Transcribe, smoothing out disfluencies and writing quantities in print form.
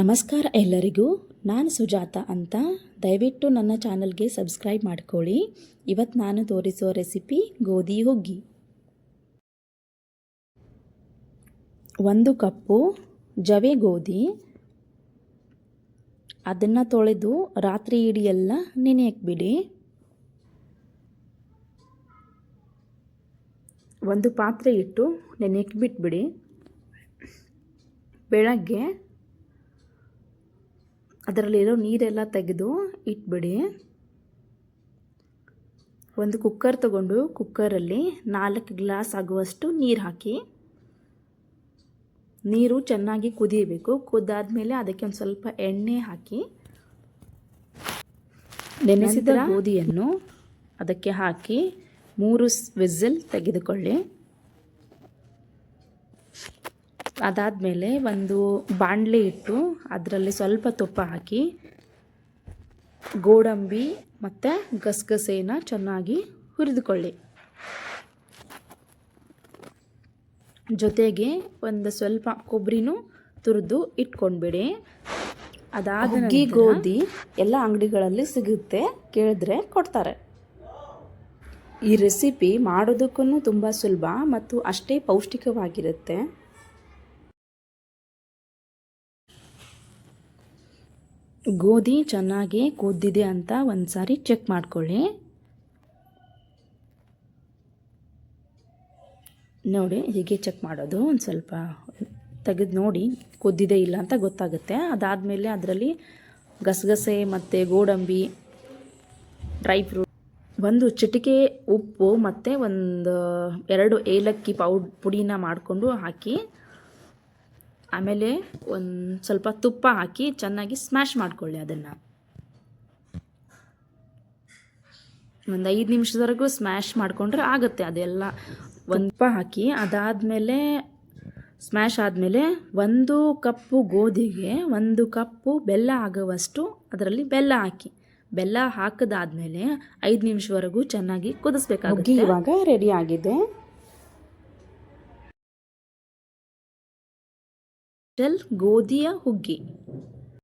ನಮಸ್ಕಾರ ಎಲ್ಲರಿಗೂ. ನಾನು ಸುಜಾತ ಅಂತ. ದಯವಿಟ್ಟು ನನ್ನ ಚಾನಲ್ಗೆ ಸಬ್ಸ್ಕ್ರೈಬ್ ಮಾಡ್ಕೊಳ್ಳಿ. ಇವತ್ತು ನಾನು ತೋರಿಸೋ ರೆಸಿಪಿ ಗೋಧಿ ಹುಗ್ಗಿ. 1 ಕಪ್ಪು ಜವೆ ಗೋಧಿ, ಅದನ್ನು ತೊಳೆದು ರಾತ್ರಿ ಇಡೀ ಎಲ್ಲ ನೆನೆಯಕ್ಕೆ ಬಿಡಿ. ಒಂದು ಪಾತ್ರೆ ಇಟ್ಟು ನೆನೆಯಕ್ಕೆ ಬಿಟ್ಬಿಡಿ. ಬೆಳಗ್ಗೆ ಅದರಲ್ಲಿರೋ ನೀರೆಲ್ಲ ತೆಗೆದು ಇಟ್ಬಿಡಿ. ಒಂದು ಕುಕ್ಕರ್ ತಗೊಂಡು ಕುಕ್ಕರಲ್ಲಿ 4 ಗ್ಲಾಸ್ ಆಗುವಷ್ಟು ನೀರು ಹಾಕಿ. ನೀರು ಚೆನ್ನಾಗಿ ಕುದಿಯಬೇಕು. ಕುದ್ದಾದ್ಮೇಲೆ ಅದಕ್ಕೆ ಒಂದು ಸ್ವಲ್ಪ ಎಣ್ಣೆ ಹಾಕಿ ನೆನೆಸಿದ ಗೋಧಿಯನ್ನು ಅದಕ್ಕೆ ಹಾಕಿ 3 ವಿಸಿಲ್ ತೆಗೆದುಕೊಳ್ಳಿ. ಅದಾದಮೇಲೆ ಒಂದು ಬಾಣಲೆ ಇಟ್ಟು ಅದರಲ್ಲಿ ಸ್ವಲ್ಪ ತುಪ್ಪ ಹಾಕಿ ಗೋಡಂಬಿ ಮತ್ತು ಗಸಗಸೆನ ಚೆನ್ನಾಗಿ ಹುರಿದುಕೊಳ್ಳಿ. ಜೊತೆಗೆ ಒಂದು ಸ್ವಲ್ಪ ಕೊಬ್ಬರಿನೂ ತುರಿದು ಇಟ್ಕೊಂಡ್ಬಿಡಿ. ಅದಾದ ಗೋಧಿ ಎಲ್ಲ ಅಂಗಡಿಗಳಲ್ಲಿ ಸಿಗುತ್ತೆ, ಕೇಳಿದ್ರೆ ಕೊಡ್ತಾರೆ. ಈ ರೆಸಿಪಿ ಮಾಡೋದಕ್ಕೂ ತುಂಬ ಸುಲಭ ಮತ್ತು ಅಷ್ಟೇ ಪೌಷ್ಟಿಕವಾಗಿರುತ್ತೆ. ಗೋಧಿ ಚೆನ್ನಾಗಿ ಕುದ್ದಿದೆ ಅಂತ ಒಂದು ಸಾರಿ ಚೆಕ್ ಮಾಡ್ಕೊಳ್ಳಿ. ನೋಡಿ, ಹೀಗೆ ಚೆಕ್ ಮಾಡೋದು. ಒಂದು ಸ್ವಲ್ಪ ತೆಗೆದು ನೋಡಿ ಕುದ್ದಿದೆ ಇಲ್ಲ ಅಂತ ಗೊತ್ತಾಗುತ್ತೆ. ಅದಾದಮೇಲೆ ಅದರಲ್ಲಿ ಗಸಗಸೆ ಮತ್ತು ಗೋಡಂಬಿ, ಡ್ರೈ ಫ್ರೂಟ್, ಒಂದು ಚಿಟಿಕೆ ಉಪ್ಪು ಮತ್ತು ಒಂದು 2 ಏಲಕ್ಕಿ ಪುಡಿನ ಮಾಡಿಕೊಂಡು ಹಾಕಿ, ಆಮೇಲೆ ಒಂದು ಸ್ವಲ್ಪ ತುಪ್ಪ ಹಾಕಿ ಚೆನ್ನಾಗಿ ಸ್ಮ್ಯಾಶ್ ಮಾಡ್ಕೊಳ್ಳಿ. ಅದನ್ನು ಒಂದು 5 ನಿಮಿಷದವರೆಗೂ ಸ್ಮ್ಯಾಶ್ ಮಾಡಿಕೊಂಡ್ರೆ ಆಗುತ್ತೆ ಅದೆಲ್ಲ. ಒಂದು ತುಪ್ಪ ಹಾಕಿ ಅದಾದಮೇಲೆ ಸ್ಮ್ಯಾಶ್ ಆದಮೇಲೆ 1 ಕಪ್ಪು ಗೋಧಿಗೆ 1 ಕಪ್ಪು ಬೆಲ್ಲ ಆಗುವಷ್ಟು ಅದರಲ್ಲಿ ಬೆಲ್ಲ ಹಾಕಿ. ಬೆಲ್ಲ ಹಾಕಿದಾದ್ಮೇಲೆ 5 ನಿಮಿಷವರೆಗೂ ಚೆನ್ನಾಗಿ ಕುದಿಸ್ಬೇಕಾಗುತ್ತೆ. ಇವಾಗ ರೆಡಿ ಆಗಿದೆ ಗೋಧಿಯ ಹುಗ್ಗಿ.